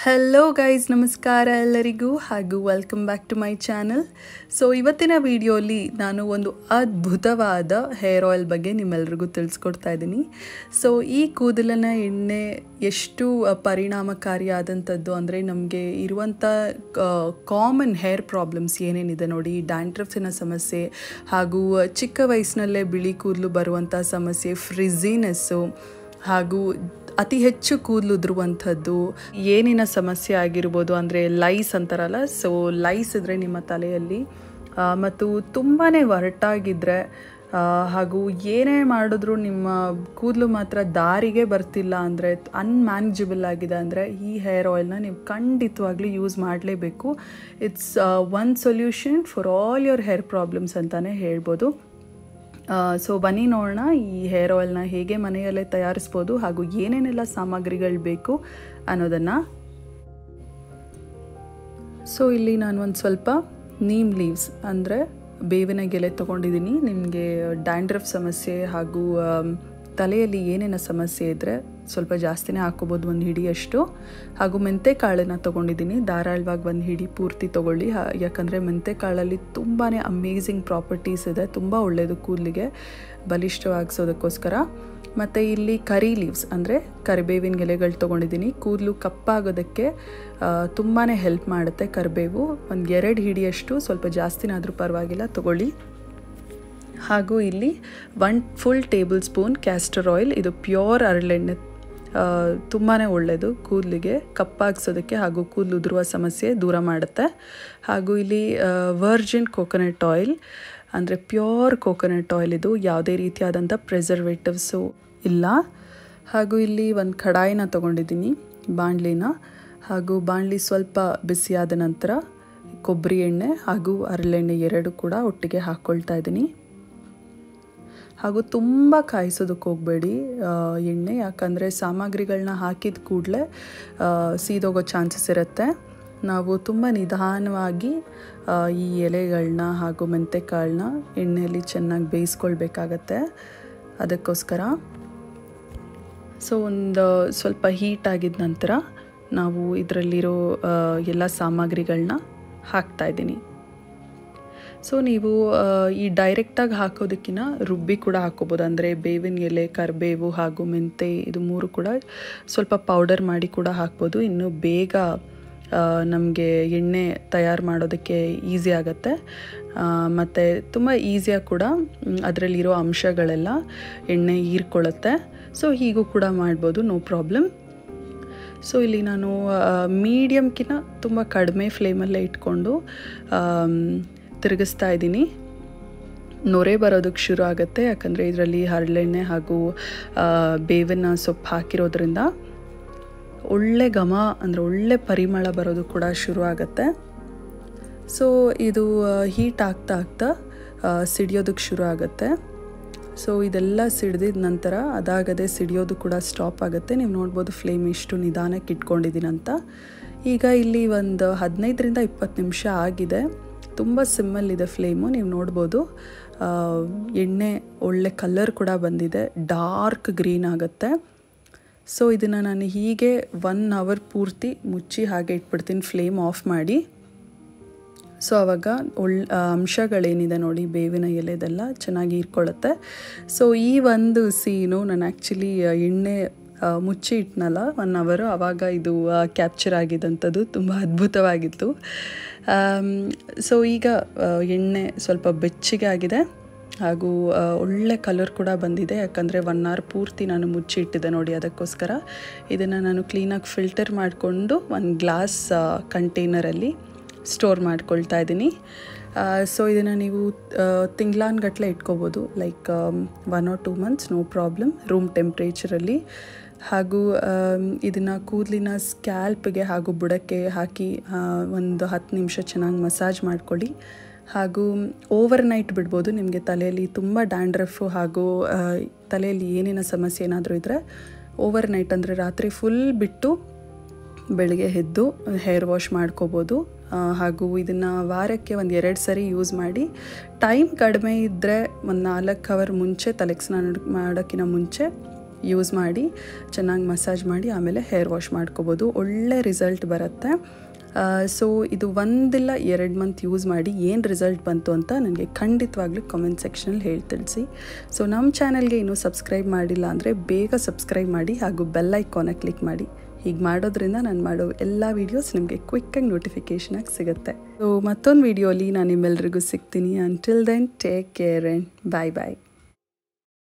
Hello guys, ನಮಸ್ಕಾರ ಎಲ್ಲರಿಗೂ ಹಾಗೂ welcome back to my channel. So ಇವತ್ತಿನ ವಿಡಿಯೋಲಿ ನಾನು ಒಂದು ಅದ್ಭುತವಾದ ಹೇರ್ ಆಯಿಲ್ ಬಗ್ಗೆ ನಿಮ್ಮೆಲ್ರಿಗೂ ತಿಳಿಸ್ಕೊಡ್ತಾ ಇದ್ದೀನಿ. ಸೊ ಈ ಕೂದಲಿನ ಎಣ್ಣೆ ಎಷ್ಟು ಪರಿಣಾಮಕಾರಿಯಾದಂಥದ್ದು ಅಂದರೆ ನಮಗೆ ಇರುವಂಥ ಕಾಮನ್ ಹೇರ್ ಪ್ರಾಬ್ಲಮ್ಸ್ ಏನೇನಿದೆ ನೋಡಿ, ಡ್ಯಾಂಡ್ರಫಿನ ಸಮಸ್ಯೆ ಹಾಗೂ ಚಿಕ್ಕ ವಯಸ್ಸಿನಲ್ಲೇ ಬಿಳಿ ಕೂದಲು ಬರುವಂಥ ಸಮಸ್ಯೆ, ಫ್ರಿಝಿನೆಸ್ಸು ಹಾಗೂ ಅತಿ ಹೆಚ್ಚು ಕೂದಲು ಉದುರುವಂಥದ್ದು, ಏನಿನ ಸಮಸ್ಯೆ ಆಗಿರ್ಬೋದು ಅಂದರೆ ಲೈಸ್ ಅಂತಾರಲ್ಲ, ಸೊ ಲೈಸ್ ಇದ್ದರೆ ನಿಮ್ಮ ತಲೆಯಲ್ಲಿ ಮತ್ತು ತುಂಬಾ ಒರಟಾಗಿದ್ದರೆ ಹಾಗೂ ಏನೇ ಮಾಡಿದ್ರೂ ನಿಮ್ಮ ಕೂದಲು ಮಾತ್ರ ದಾರಿಗೆ ಬರ್ತಿಲ್ಲ ಅಂದರೆ, ಅನ್ಮ್ಯಾನೇಜಬಲ್ ಆಗಿದೆ ಅಂದರೆ ಈ ಹೇರ್ ಆಯಿಲ್ನ ನೀವು ಖಂಡಿತವಾಗ್ಲೂ ಯೂಸ್ ಮಾಡಲೇಬೇಕು. It's one solution for all your hair problems ಅಂತಲೇ ಹೇಳ್ಬೋದು. ಸೊ ಬನ್ನಿ ನೋಡೋಣ ಈ ಹೇರ್ ಆಯಿಲ್ನ ಹೇಗೆ ಮನೆಯಲ್ಲೇ ತಯಾರಿಸ್ಬೋದು ಹಾಗೂ ಏನೇನೆಲ್ಲ ಸಾಮಗ್ರಿಗಳು ಬೇಕು ಅನ್ನೋದನ್ನು. ಸೊ ಇಲ್ಲಿ ನಾನು ಒಂದು ಸ್ವಲ್ಪ ನೀಮ್ ಲೀವ್ಸ್ ಅಂದರೆ ಬೇವಿನ ಗೆಲೆ ತೊಗೊಂಡಿದ್ದೀನಿ. ನಿಮಗೆ ಡ್ಯಾಂಡ್ರಫ್ ಸಮಸ್ಯೆ ಹಾಗೂ ತಲೆಯಲ್ಲಿ ಏನೇನು ಸಮಸ್ಯೆ ಇದ್ದರೆ ಸ್ವಲ್ಪ ಜಾಸ್ತಿನೇ ಹಾಕ್ಕೋಬೋದು, ಒಂದು ಹಿಡಿಯಷ್ಟು. ಹಾಗೂ ಮೆಂತೆ ಕಾಳನ್ನು ತೊಗೊಂಡಿದ್ದೀನಿ, ಧಾರಾಳವಾಗಿ ಒಂದು ಹಿಡಿ ಪೂರ್ತಿ ತೊಗೊಳ್ಳಿ. ಯಾಕಂದರೆ ಮೆಂತೆ ಕಾಳಲ್ಲಿ ತುಂಬಾ ಅಮೇಝಿಂಗ್ ಪ್ರಾಪರ್ಟೀಸ್ ಇದೆ, ತುಂಬ ಒಳ್ಳೆಯದು ಕೂದಲಿಗೆ ಬಲಿಷ್ಠವಾಗಿಸೋದಕ್ಕೋಸ್ಕರ. ಮತ್ತು ಇಲ್ಲಿ ಕರಿ ಲೀವ್ಸ್ ಅಂದರೆ ಕರಿಬೇವಿನ ಎಲೆಗಳು ತೊಗೊಂಡಿದ್ದೀನಿ. ಕೂದಲು ಕಪ್ಪಾಗೋದಕ್ಕೆ ತುಂಬಾ ಹೆಲ್ಪ್ ಮಾಡುತ್ತೆ ಕರಿಬೇವು. ಒಂದು 2 ಹಿಡಿಯಷ್ಟು, ಸ್ವಲ್ಪ ಜಾಸ್ತಿನಾದರೂ ಪರವಾಗಿಲ್ಲ ತೊಗೊಳ್ಳಿ. ಹಾಗೂ ಇಲ್ಲಿ 1 full table spoon castor oil. ಇದು ಪ್ಯೂರ್ ಹರಳೆಣ್ಣೆ, ತುಂಬಾ ಒಳ್ಳೆಯದು ಕೂದಲಿಗೆ ಕಪ್ಪಾಗಿಸೋದಕ್ಕೆ ಹಾಗೂ ಕೂದಲು ಉದುರುವ ಸಮಸ್ಯೆ ದೂರ ಮಾಡುತ್ತೆ. ಹಾಗೂ ಇಲ್ಲಿ ವರ್ಜಿನ್ ಕೋಕೋನಟ್ ಆಯಿಲ್ ಅಂದರೆ ಪ್ಯೂರ್ ಕೋಕೋನಟ್ ಆಯಿಲ್, ಇದು ಯಾವುದೇ ರೀತಿಯಾದಂಥ ಪ್ರಿಸರ್ವೇಟಿವ್ಸು ಇಲ್ಲ. ಹಾಗೂ ಇಲ್ಲಿ ಒಂದು ಕಡಾಯಿನ ತೊಗೊಂಡಿದ್ದೀನಿ, ಬಾಣಲಿನ. ಹಾಗೂ ಬಾಣಲಿ ಸ್ವಲ್ಪ ಬಿಸಿಯಾದ ನಂತರ ಕೊಬ್ಬರಿ ಎಣ್ಣೆ ಹಾಗೂ ಹರಳೆಣ್ಣೆ 2 ಕೂಡ ಒಟ್ಟಿಗೆ ಹಾಕ್ಕೊಳ್ತಾ ಇದ್ದೀನಿ. ಹಾಗೂ ತುಂಬ ಕಾಯಿಸೋದಕ್ಕೆ ಹೋಗಬೇಡಿ ಎಣ್ಣೆ, ಯಾಕಂದರೆ ಸಾಮಗ್ರಿಗಳನ್ನ ಹಾಕಿದ ಕೂಡಲೇ ಸೀದೋಗೋ ಚಾನ್ಸಸ್ ಇರುತ್ತೆ. ನಾವು ತುಂಬ ನಿಧಾನವಾಗಿ ಈ ಎಲೆಗಳನ್ನ ಹಾಗೂ ಮೆಂತೆಕಾಳನ್ನ ಎಣ್ಣೆಯಲ್ಲಿ ಚೆನ್ನಾಗಿ ಬೇಯಿಸ್ಕೊಳ್ಬೇಕಾಗತ್ತೆ, ಅದಕ್ಕೋಸ್ಕರ. ಸೊ ಒಂದು ಸ್ವಲ್ಪ ಹೀಟ್ ಆಗಿದ ನಂತರ ನಾವು ಇದರಲ್ಲಿರೋ ಎಲ್ಲ ಸಾಮಗ್ರಿಗಳನ್ನ ಹಾಕ್ತಾಯಿದ್ದೀನಿ. ಸೊ ನೀವು ಈ ಡೈರೆಕ್ಟಾಗಿ ಹಾಕೋದಕ್ಕಿಂತ ರುಬ್ಬಿ ಕೂಡ ಹಾಕ್ಕೋಬೋದು. ಅಂದರೆ ಬೇವಿನ ಎಲೆ, ಕರಿಬೇವು ಹಾಗೂ ಮೆಂತೆ ಇದು 3 ಕೂಡ ಸ್ವಲ್ಪ ಪೌಡರ್ ಮಾಡಿ ಕೂಡ ಹಾಕ್ಬೋದು. ಇನ್ನು ಬೇಗ ನಮಗೆ ಎಣ್ಣೆ ತಯಾರು ಮಾಡೋದಕ್ಕೆ ಈಸಿ ಆಗುತ್ತೆ ಮತ್ತು ತುಂಬ ಈಸಿಯಾಗಿ ಕೂಡ ಅದರಲ್ಲಿರೋ ಅಂಶಗಳೆಲ್ಲ ಎಣ್ಣೆ ಹೀರ್ಕೊಳ್ಳುತ್ತೆ. ಸೊ ಹೀಗೂ ಕೂಡ ಮಾಡ್ಬೋದು, ನೋ ಪ್ರಾಬ್ಲಮ್. ಸೊ ಇಲ್ಲಿ ನಾನು ಮೀಡಿಯಮ್ಕಿಂತ ತುಂಬ ಕಡಿಮೆ ಫ್ಲೇಮಲ್ಲೇ ಇಟ್ಕೊಂಡು ತಿರುಗಿಸ್ತಾ ಇದ್ದೀನಿ. ನೊರೆ ಬರೋದಕ್ಕೆ ಶುರು ಆಗುತ್ತೆ, ಯಾಕಂದರೆ ಇದರಲ್ಲಿ ಹರಳೆಣ್ಣೆ ಹಾಗೂ ಬೇವಿನ ಸೊಪ್ಪು ಹಾಕಿರೋದ್ರಿಂದ ಒಳ್ಳೆ ಘಮ ಅಂದರೆ ಒಳ್ಳೆ ಪರಿಮಳ ಬರೋದು ಕೂಡ ಶುರು ಆಗುತ್ತೆ. ಸೊ ಇದು ಹೀಟ್ ಆಗ್ತಾ ಆಗ್ತಾ ಸಿಡಿಯೋದಕ್ಕೆ ಶುರು ಆಗುತ್ತೆ. ಸೊ ಇದೆಲ್ಲ ಸಿಡಿದಿದ ನಂತರ ಅದಾಗದೆ ಸಿಡಿಯೋದು ಕೂಡ ಸ್ಟಾಪ್ ಆಗುತ್ತೆ. ನೀವು ನೋಡ್ಬೋದು ಫ್ಲೇಮ್ ಎಷ್ಟು ನಿಧಾನಕ್ಕೆ ಇಟ್ಕೊಂಡಿದ್ದೀನಿ ಅಂತ. ಈಗ ಇಲ್ಲಿ ಒಂದು 15ರಿಂದ 20 ನಿಮಿಷ ಆಗಿದೆ, ತುಂಬ ಸಿಮ್ಮಲ್ಲಿದೆ ಫ್ಲೇಮು. ನೀವು ನೋಡ್ಬೋದು ಎಣ್ಣೆ ಒಳ್ಳೆ ಕಲರ್ ಕೂಡ ಬಂದಿದೆ, ಡಾರ್ಕ್ ಗ್ರೀನ್ ಆಗುತ್ತೆ. ಸೊ ಇದನ್ನು ನಾನು ಹೀಗೆ 1 ಅವರ್ ಪೂರ್ತಿ ಮುಚ್ಚಿ ಹಾಗೆ ಇಟ್ಬಿಡ್ತೀನಿ, ಫ್ಲೇಮ್ ಆಫ್ ಮಾಡಿ. ಸೊ ಆವಾಗ ಅಂಶಗಳೇನಿದೆ ನೋಡಿ ಬೇವಿನ ಎಲೆದೆಲ್ಲ ಚೆನ್ನಾಗಿ ಹೀರ್ಕೊಳ್ಳುತ್ತೆ. ಸೊ ಈ ಒಂದು ಸೀನು ನಾನು ಆ್ಯಕ್ಚುಲಿ ಎಣ್ಣೆ ಮುಚ್ಚಿ ಇಟ್ನಲ್ಲ 1 ಅವರು, ಆವಾಗ ಇದು ಕ್ಯಾಪ್ಚರ್ ಆಗಿದ್ದಂಥದ್ದು, ತುಂಬ ಅದ್ಭುತವಾಗಿತ್ತು. ಸೊ ಈಗ ಎಣ್ಣೆ ಸ್ವಲ್ಪ ಬೆಚ್ಚಗೆ ಆಗಿದೆ ಹಾಗೂ ಒಳ್ಳೆ ಕಲರ್ ಕೂಡ ಬಂದಿದೆ, ಯಾಕಂದರೆ 1 ಅವರ್ ಪೂರ್ತಿ ನಾನು ಮುಚ್ಚಿ ಇಟ್ಟಿದ್ದೆ ನೋಡಿ, ಅದಕ್ಕೋಸ್ಕರ. ಇದನ್ನು ನಾನು ಕ್ಲೀನಾಗಿ ಫಿಲ್ಟರ್ ಮಾಡಿಕೊಂಡು ಒಂದು ಗ್ಲಾಸ್ ಕಂಟೈನರಲ್ಲಿ ಸ್ಟೋರ್ ಮಾಡ್ಕೊಳ್ತಾ ಇದ್ದೀನಿ. ಸೊ ಇದನ್ನು ನೀವು ತಿಂಗಳಾನ್ಗಟ್ಟಲೆ ಇಟ್ಕೋಬೋದು, like 1 or 2 months, no problem, room ಟೆಂಪ್ರೇಚರಲ್ಲಿ. ಹಾಗೂ ಇದನ್ನು ಕೂದಲಿನ ಸ್ಕ್ಯಾಲ್ಪ್ಗೆ ಹಾಗೂ ಬುಡಕ್ಕೆ ಹಾಕಿ ಒಂದು 10 ನಿಮಿಷ ಚೆನ್ನಾಗಿ ಮಸಾಜ್ ಮಾಡ್ಕೊಳ್ಳಿ. ಹಾಗೂ ಓವರ್ ನೈಟ್ ಬಿಡ್ಬೋದು. ನಿಮಗೆ ತಲೆಯಲ್ಲಿ ತುಂಬ ಡ್ಯಾಂಡ್ರಫು ಹಾಗೂ ತಲೆಯಲ್ಲಿ ಏನೇನು ಸಮಸ್ಯೆ ಏನಾದರೂ ಇದ್ದರೆ ಓವರ್ ನೈಟ್ ಅಂದರೆ ರಾತ್ರಿ ಫುಲ್ ಬಿಟ್ಟು ಬೆಳಗ್ಗೆ ಎದ್ದು ಹೇರ್ ವಾಶ್ ಮಾಡ್ಕೋಬೋದು. ಹಾಗೂ ಇದನ್ನು ವಾರಕ್ಕೆ ಒಂದು 2 ಸರಿ ಯೂಸ್ ಮಾಡಿ. ಟೈಮ್ ಕಡಿಮೆ ಇದ್ದರೆ ಒಂದು 4 ಅವರ್ ಮುಂಚೆ, ತಲೆಗೆ ಸ್ನಾನ ಮಾಡೋಕ್ಕಿಂತ ಮುಂಚೆ ಯೂಸ್ ಮಾಡಿ ಚೆನ್ನಾಗಿ ಮಸಾಜ್ ಮಾಡಿ ಆಮೇಲೆ ಹೇರ್ ವಾಶ್ ಮಾಡ್ಕೋಬೋದು. ಒಳ್ಳೆ ರಿಸಲ್ಟ್ ಬರುತ್ತೆ. ಸೊ ಇದು 1 ಇಲ್ಲ 2 ಮಂತ್ ಯೂಸ್ ಮಾಡಿ ಏನು ರಿಸಲ್ಟ್ ಬಂತು ಅಂತ ನನಗೆ ಖಂಡಿತವಾಗ್ಲೂ ಕಾಮೆಂಟ್ ಸೆಕ್ಷನಲ್ಲಿ ಹೇಳಿ ತಿಳಿಸಿ. ಸೊ ನಮ್ಮ ಚಾನಲ್ಗೆ ಇನ್ನೂ ಸಬ್ಸ್ಕ್ರೈಬ್ ಮಾಡಿಲ್ಲ ಅಂದರೆ ಬೇಗ ಸಬ್ಸ್ಕ್ರೈಬ್ ಮಾಡಿ ಹಾಗೂ ಬೆಲ್ ಐಕಾನ ಕ್ಲಿಕ್ ಮಾಡಿ. ಹೀಗೆ ಮಾಡೋದ್ರಿಂದ ನಾನು ಮಾಡೋ ಎಲ್ಲ ವೀಡಿಯೋಸ್ ನಿಮಗೆ ಕ್ವಿಕ್ಕಾಗಿ ನೋಟಿಫಿಕೇಷನಾಗಿ ಸಿಗುತ್ತೆ. ಸೊ ಮತ್ತೊಂದು ವೀಡಿಯೋಲಿ ನಾನು ನಿಮ್ಮೆಲ್ಲರಿಗೂ ಸಿಗ್ತೀನಿ. Until then take care and bye bye.